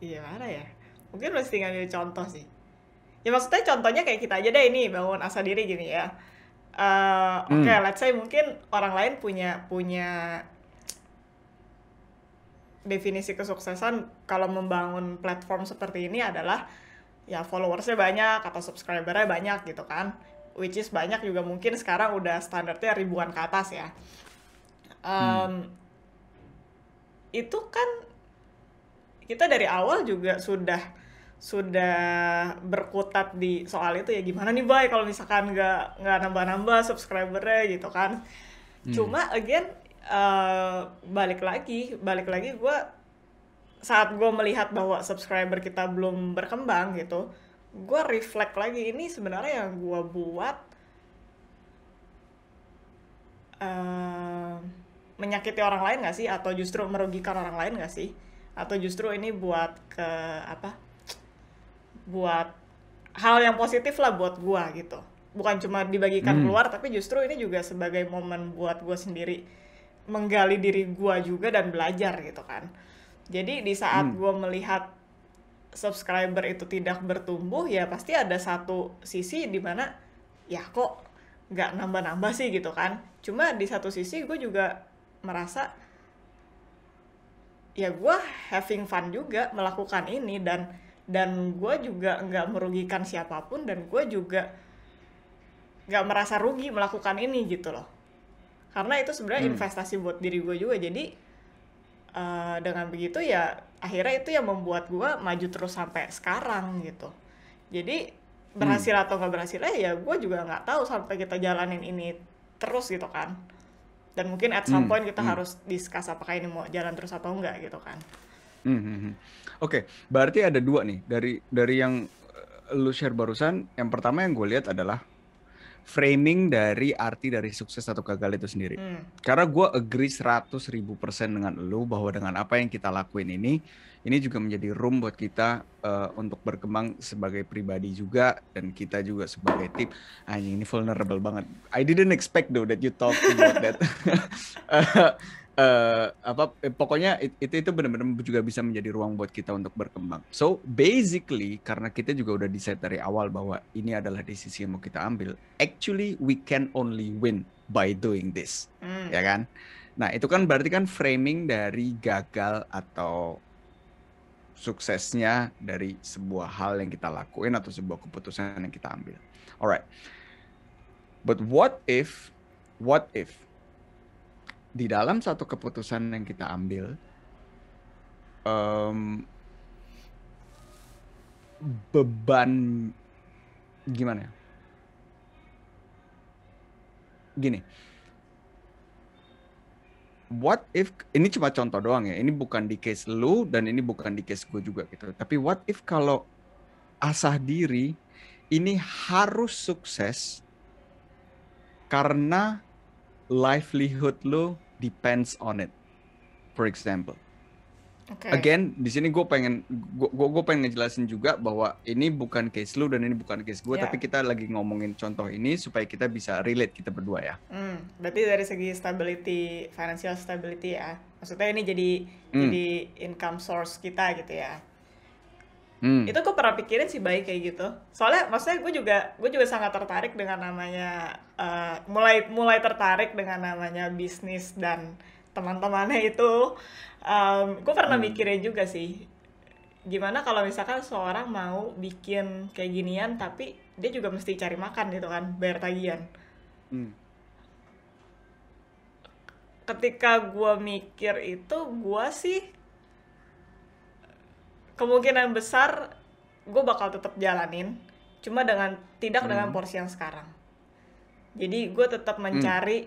gimana ya? Mungkin mesti ngambil contoh sih. Ya maksudnya contohnya kayak kita aja deh ini bangun asa diri gini ya. Oke, Hmm, let's say mungkin orang lain punya punya definisi kesuksesan kalau membangun platform seperti ini adalah ya followersnya banyak atau subscribernya banyak gitu kan. Which is banyak juga mungkin sekarang udah standarnya ribuan ke atas ya. hmm, Em, itu kan kita dari awal juga sudah berkutat di soal itu ya gimana nih Bay kalau misalkan nggak nambah-nambah subscribernya gitu kan. hmm, Cuma again balik lagi gue saat gue melihat bahwa subscriber kita belum berkembang gitu, gue reflect lagi ini sebenarnya yang gue buat eh, menyakiti orang lain nggak sih atau justru merugikan orang lain nggak sih atau justru ini buat ke apa buat hal yang positif lah buat gue gitu, bukan cuma dibagikan hmm, keluar tapi justru ini juga sebagai momen buat gue sendiri menggali diri gue juga dan belajar gitu kan. Jadi di saat hmm, gue melihat subscriber itu tidak bertumbuh ya pasti ada satu sisi di mana ya kok nggak nambah-nambah sih gitu kan. Cuma di satu sisi gue juga merasa ya gue having fun juga melakukan ini dan gue juga nggak merugikan siapapun dan gue juga nggak merasa rugi melakukan ini gitu loh. Karena itu sebenarnya hmm, investasi buat diri gue juga. Jadi dengan begitu ya akhirnya itu yang membuat gue maju terus sampai sekarang gitu. Jadi hmm, berhasil atau nggak berhasilnya ya gue juga nggak tahu sampai kita jalanin ini terus gitu kan. Dan mungkin at some hmm, point kita hmm, harus discuss apakah ini mau jalan terus atau enggak gitu kan. hmm, hmm, hmm. Oke, berarti ada dua nih dari yang lu share barusan. Yang pertama yang gue lihat adalah framing dari arti dari sukses atau gagal itu sendiri. Hmm. Karena gue agree 100.000% dengan lu bahwa dengan apa yang kita lakuin ini juga menjadi room buat kita untuk berkembang sebagai pribadi juga dan kita juga sebagai tim. Anjing ini vulnerable banget. I didn't expect though that you talk about that. Pokoknya itu benar-benar juga bisa menjadi ruang buat kita untuk berkembang. So basically karena kita juga udah decide dari awal bahwa ini adalah desisi yang mau kita ambil, actually we can only win by doing this, Hmm. ya kan? Nah itu kan berarti kan framing dari gagal atau suksesnya dari sebuah hal yang kita lakuin atau sebuah keputusan yang kita ambil. Alright, but what if di dalam satu keputusan yang kita ambil em, beban gimana ya? Gini, what if ini cuma contoh doang ya. Ini bukan di case lu dan ini bukan di case gue juga gitu. Tapi what if kalau asah diri ini harus sukses karena livelihood lu depends on it. For example. Oke. Okay. Again, di sini gue pengen ngejelasin juga bahwa ini bukan case lu dan ini bukan case gue, Ya. tapi kita lagi ngomongin contoh ini supaya kita bisa relate kita berdua ya. Berarti dari segi stability, financial stability ya. Maksudnya ini jadi Hmm, jadi income source kita gitu ya. hmm, Itu gue pernah pikirin sih baik kayak gitu. Soalnya maksudnya gue juga sangat tertarik dengan namanya mulai mulai tertarik dengan namanya bisnis dan teman-temannya itu. Gue pernah hmm, mikirin juga sih gimana kalau misalkan seorang mau bikin kayak ginian tapi dia juga mesti cari makan gitu kan, bayar tagihan. hmm, Ketika gue mikir itu gue sih kemungkinan besar gue bakal tetap jalanin, cuma tidak dengan hmm, porsi yang sekarang. Jadi gue tetap hmm, mencari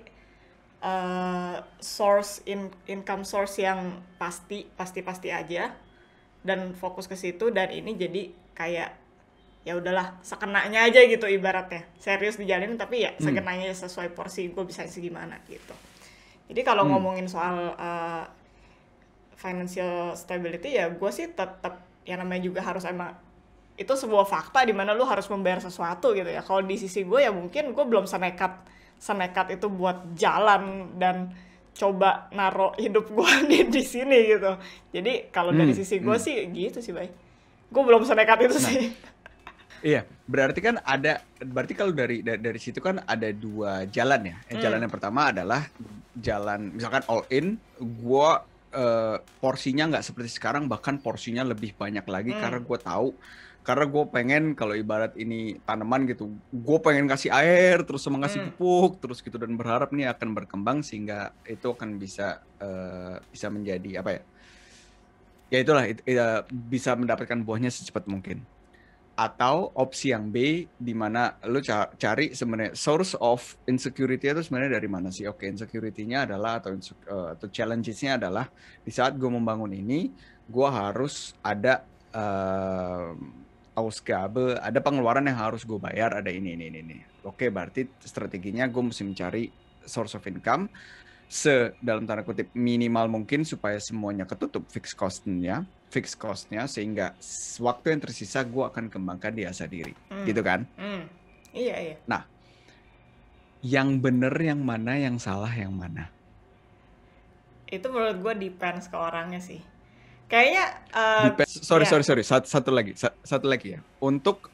income source yang pasti aja dan fokus ke situ, dan ini jadi kayak ya udahlah sekenanya aja gitu ibaratnya, serius dijalanin tapi ya hmm, sekenanya sesuai porsi gue bisa segimana gitu. Jadi kalau hmm, ngomongin soal financial stability ya gue sih tetap yang namanya juga harus emang itu sebuah fakta di mana lu harus membayar sesuatu gitu ya. Kalau di sisi gue ya mungkin gue belum senekat itu buat jalan dan coba naruh hidup gue di sini gitu. Jadi kalau dari sisi gue sih gitu sih, Bay. Gue belum senekat itu Nah, sih. iya, berarti kalau dari situ kan ada dua jalan ya. Jalan yang pertama adalah jalan misalkan all in, gua porsinya nggak seperti sekarang, bahkan porsinya lebih banyak lagi karena gue pengen kalau ibarat ini tanaman gitu, gue pengen kasih air terus sama ngasih pupuk terus gitu dan berharap nih akan berkembang sehingga itu akan bisa menjadi apa ya? Ya itulah bisa mendapatkan buahnya secepat mungkin. Atau opsi yang B di mana lu cari sebenarnya source of insecurity itu sebenarnya dari mana sih? Oke, insecurity-nya adalah atau challenges-nya adalah di saat gue membangun ini, gue harus ada Ausgabe, ada pengeluaran yang harus gue bayar, ada ini. Oke, berarti strateginya gue mesti mencari source of income dalam tanda kutip minimal mungkin supaya semuanya ketutup fixed cost-nya sehingga waktu yang tersisa gue akan kembangkan di asa diri, gitu kan? Iya. Nah, yang bener yang mana, yang salah yang mana? Itu menurut gue depends ke orangnya sih. Kayaknya sorry satu lagi ya untuk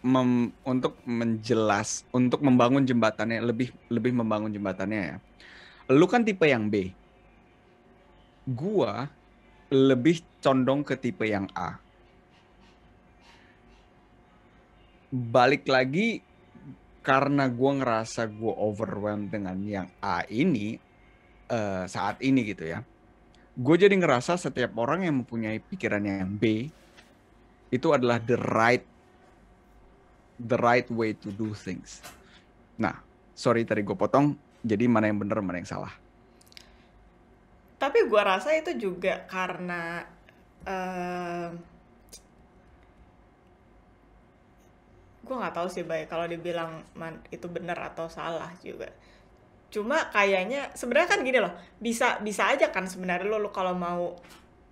membangun jembatannya lebih membangun jembatannya ya. Lu kan tipe yang B, gua lebih condong ke tipe yang A. Balik lagi karena gua ngerasa gua overwhelmed dengan yang A ini saat ini gitu ya. Gue jadi ngerasa setiap orang yang mempunyai pikiran yang B itu adalah the right way to do things. Nah, sorry tadi gue potong. Jadi mana yang benar, mana yang salah? Tapi gue rasa itu juga karena gue nggak tahu sih, Bay, kalau dibilang itu benar atau salah juga. Cuma kayaknya sebenarnya kan gini loh, bisa aja kan sebenarnya lo kalau mau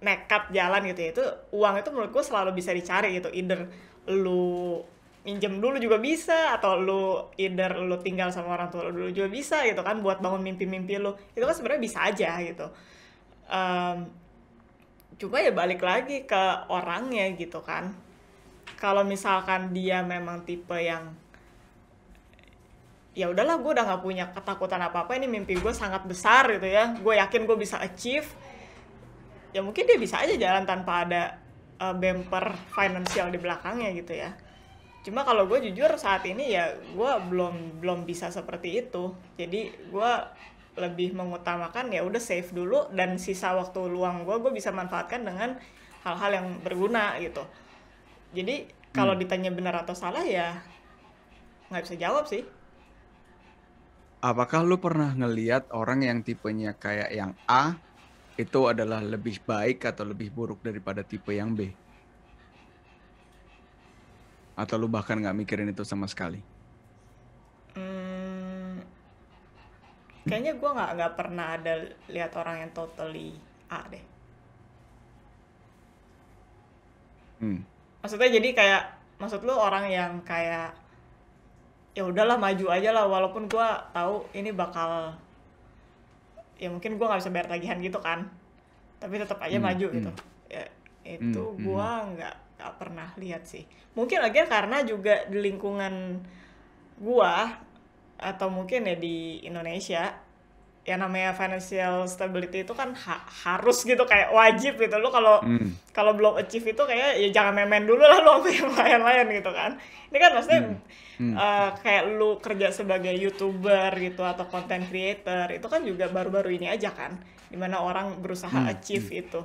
nekat jalan gitu ya, itu uang itu menurut gue selalu bisa dicari gitu. Either lu minjem dulu juga bisa, atau lu tinggal sama orang tua lu dulu juga bisa gitu kan, buat bangun mimpi-mimpi lu. Itu kan sebenarnya bisa aja gitu. Cuma ya balik lagi ke orangnya gitu kan. Kalau misalkan dia memang tipe yang ya udahlah, gue udah nggak punya ketakutan apa-apa, ini mimpi gue sangat besar gitu ya, gue yakin gue bisa achieve, ya mungkin dia bisa aja jalan tanpa ada bumper finansial di belakangnya gitu ya. Cuma kalau gue jujur saat ini ya gue belum bisa seperti itu. Jadi gue lebih mengutamakan ya udah save dulu, dan sisa waktu luang gue bisa manfaatkan dengan hal-hal yang berguna gitu. Jadi kalau ditanya benar atau salah ya nggak bisa jawab sih. Apakah lu pernah ngelihat orang yang tipenya kayak yang A itu adalah lebih baik atau lebih buruk daripada tipe yang B? Atau lu bahkan nggak mikirin itu sama sekali? Kayaknya gue nggak pernah ada lihat orang yang totally A deh. Maksudnya jadi kayak, maksud lu orang yang kayak ya udahlah maju aja lah, walaupun gue tahu ini bakal ya mungkin gue nggak bisa bayar tagihan gitu kan, tapi tetap aja maju gitu ya. Itu gue nggak pernah lihat sih. Mungkin lagi karena juga di lingkungan gue, atau mungkin ya di Indonesia, ya namanya financial stability itu kan harus gitu, kayak wajib gitu. Lu kalau belum achieve itu kayak ya jangan main-main dulu lah lu sama yang lain-lain gitu kan. Ini kan maksudnya kayak lu kerja sebagai YouTuber gitu atau content creator, itu kan juga baru-baru ini aja kan, dimana orang berusaha achieve itu.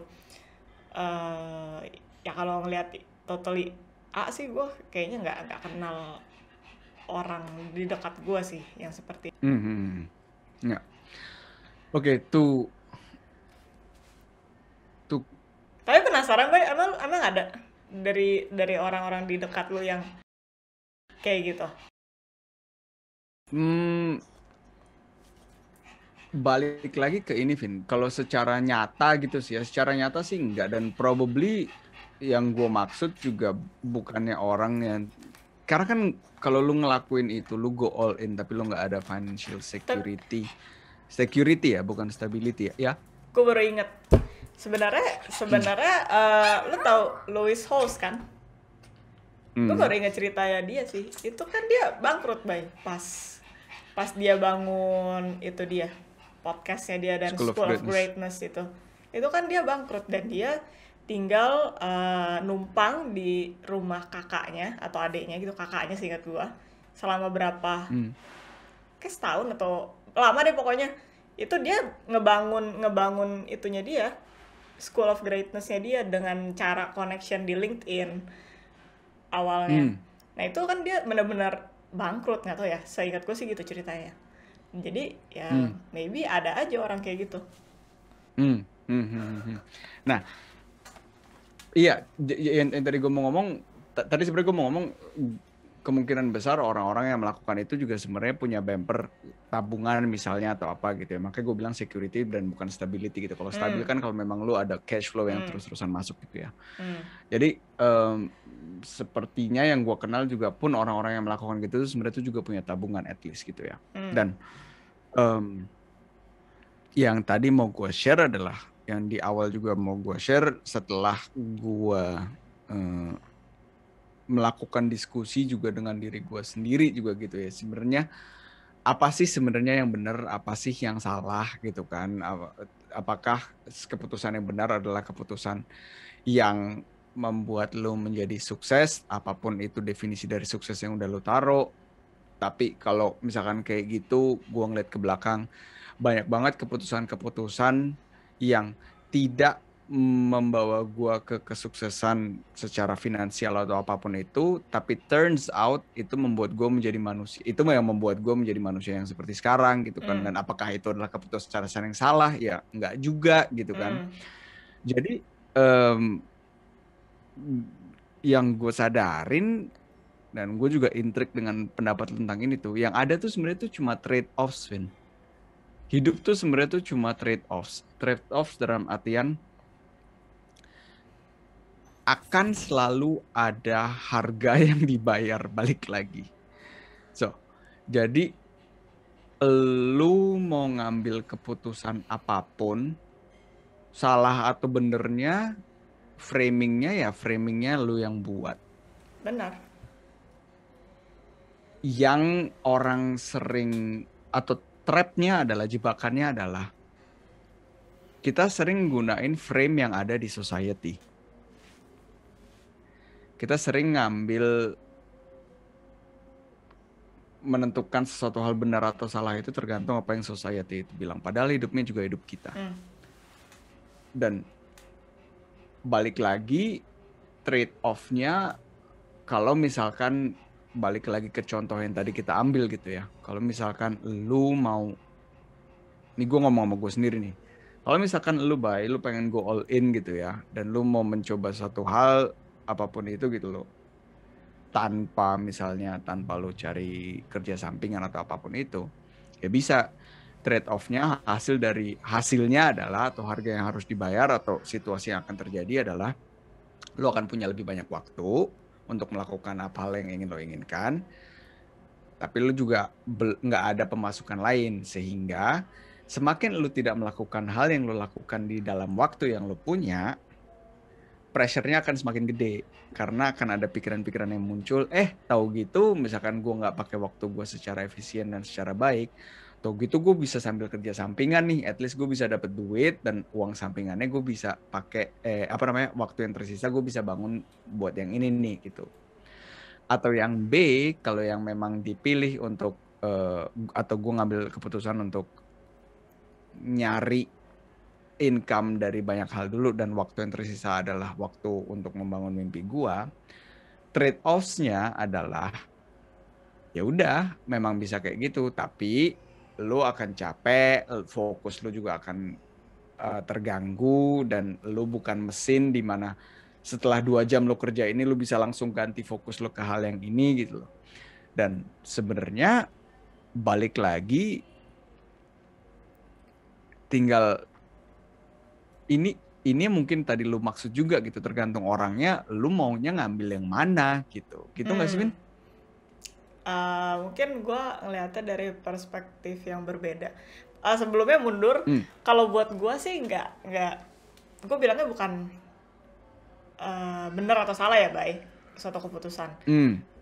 Ya kalau ngelihat totally A sih, gue kayaknya nggak kenal orang di dekat gue sih yang seperti Nggak. Oke, tuh. Tapi penasaran, Bay, emang ada dari orang-orang di dekat lu yang kayak gitu? Balik lagi ke ini, Vin. Kalau secara nyata gitu sih ya, secara nyata sih enggak. Dan probably yang gue maksud juga bukannya orang yang, karena kan kalau lu ngelakuin itu, lu go all in tapi lu nggak ada financial security Security ya, bukan stability ya. Ya. Gue baru inget. Sebenarnya lu tahu Louis Halls kan? Gue baru inget ceritanya dia sih. Itu kan dia bangkrut, Bay. Pas dia bangun itu dia podcastnya dia dan School of School of Greatness. Greatness itu kan dia bangkrut dan dia tinggal numpang di rumah kakaknya atau adiknya gitu, kakaknya seingat gua selama berapa kayak setahun atau lama deh pokoknya. Itu dia ngebangun itunya dia, School of Greatness-nya dia dengan cara connection di LinkedIn awalnya. Nah itu kan dia benar-benar bangkrut, nggak tahu ya, seingat gue sih gitu ceritanya. Jadi ya maybe ada aja orang kayak gitu. Nah, iya, yang tadi gue mau ngomong, tadi sebenarnya gue mau ngomong kemungkinan besar orang-orang yang melakukan itu juga sebenarnya punya bumper tabungan misalnya atau apa gitu ya. Makanya gue bilang security dan bukan stability gitu. Kalau stabil kan kalau memang lu ada cash flow yang terus-terusan masuk gitu ya. Jadi sepertinya yang gue kenal juga pun orang-orang yang melakukan gitu sebenarnya itu juga punya tabungan at least gitu ya. Dan yang tadi mau gue share adalah yang di awal juga mau gue share setelah gue melakukan diskusi juga dengan diri gue sendiri juga gitu ya. Sebenarnya apa sih sebenarnya yang benar, apa sih yang salah gitu kan? Apakah keputusan yang benar adalah keputusan yang membuat lo menjadi sukses, apapun itu definisi dari sukses yang udah lo taruh. Tapi kalau misalkan kayak gitu, gue ngeliat ke belakang, banyak banget keputusan-keputusan yang tidak membawa gue ke kesuksesan secara finansial atau apapun itu, tapi turns out itu membuat gue menjadi manusia. Itu yang membuat gue menjadi manusia yang seperti sekarang gitu kan. Dan apakah itu adalah keputusan yang salah? Ya enggak juga gitu kan. Jadi yang gue sadarin dan gue juga intrik dengan pendapat tentang ini tuh, yang ada tuh sebenarnya tuh cuma trade-offs, Vin. Hidup tuh sebenarnya tuh cuma trade-offs. Trade-offs dalam artian akan selalu ada harga yang dibayar balik lagi. So, jadi lu mau ngambil keputusan apapun, salah atau benernya, framingnya lu yang buat. Benar. Yang orang sering atau trapnya adalah, jebakannya adalah kita sering gunain frame yang ada di society. Kita sering menentukan sesuatu hal benar atau salah itu tergantung apa yang society itu bilang. Padahal hidupnya juga hidup kita. Dan balik lagi trade-off-nya, kalau misalkan balik lagi ke contoh yang tadi kita ambil gitu ya. Kalau misalkan lu mau, ini gue ngomong sama gue sendiri nih. Kalau misalkan lu pengen go all in gitu ya, dan lu mau mencoba satu hal apapun itu gitu loh, tanpa lu cari kerja sampingan atau apapun itu, ya bisa. Trade off-nya, hasilnya adalah, atau harga yang harus dibayar atau situasi yang akan terjadi adalah lu akan punya lebih banyak waktu untuk melakukan apa hal yang ingin lo inginkan, tapi lu juga nggak ada pemasukan lain, sehingga semakin lu tidak melakukan hal yang lu lakukan di dalam waktu yang lu punya, pressure-nya akan semakin gede, karena akan ada pikiran-pikiran yang muncul, tahu gitu misalkan gue nggak pakai waktu gue secara efisien dan secara baik, tahu gitu gue bisa sambil kerja sampingan nih, at least gue bisa dapat duit, dan uang sampingannya gue bisa pakai waktu yang tersisa gue bisa bangun buat yang ini nih gitu. Atau yang B, kalau yang memang dipilih untuk atau gue ngambil keputusan untuk nyari income dari banyak hal dulu, dan waktu yang tersisa adalah waktu untuk membangun mimpi gue, trade-offs-nya adalah ya udah memang bisa kayak gitu, tapi lu akan capek, fokus lu juga akan terganggu, dan lu bukan mesin di mana setelah 2 jam lu kerja ini lu bisa langsung ganti fokus lu ke hal yang ini gitu loh. Dan sebenarnya balik lagi, tinggal ini mungkin tadi lu maksud juga gitu, tergantung orangnya, lu maunya ngambil yang mana gitu nggak sih, Min? Mungkin gue ngeliatnya dari perspektif yang berbeda. sebelumnya mundur. Hmm. Kalau buat gue sih nggak, gue bilangnya bukan bener atau salah ya, Bay, suatu keputusan.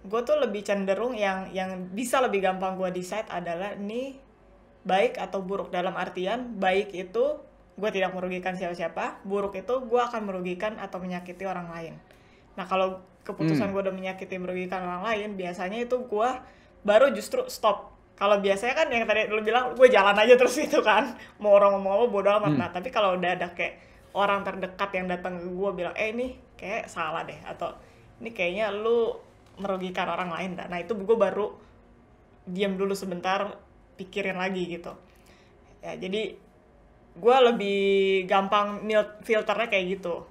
Gue tuh lebih cenderung yang bisa lebih gampang gue decide adalah ini baik atau buruk, dalam artian baik itu gue tidak merugikan siapa-siapa, buruk itu gue akan merugikan atau menyakiti orang lain. Nah kalau keputusan gue udah menyakiti merugikan orang lain, biasanya itu gue baru justru stop. Kalau biasanya kan yang tadi lu bilang gue jalan aja terus gitu kan, mau orang ngomong apa bodo amat. Nah tapi kalau udah ada kayak orang terdekat yang datang ke gue bilang ini kayak salah deh, atau ini kayaknya lu merugikan orang lain dah. Nah itu gue baru diam dulu sebentar, pikirin lagi gitu ya. Jadi gue lebih gampang filternya kayak gitu.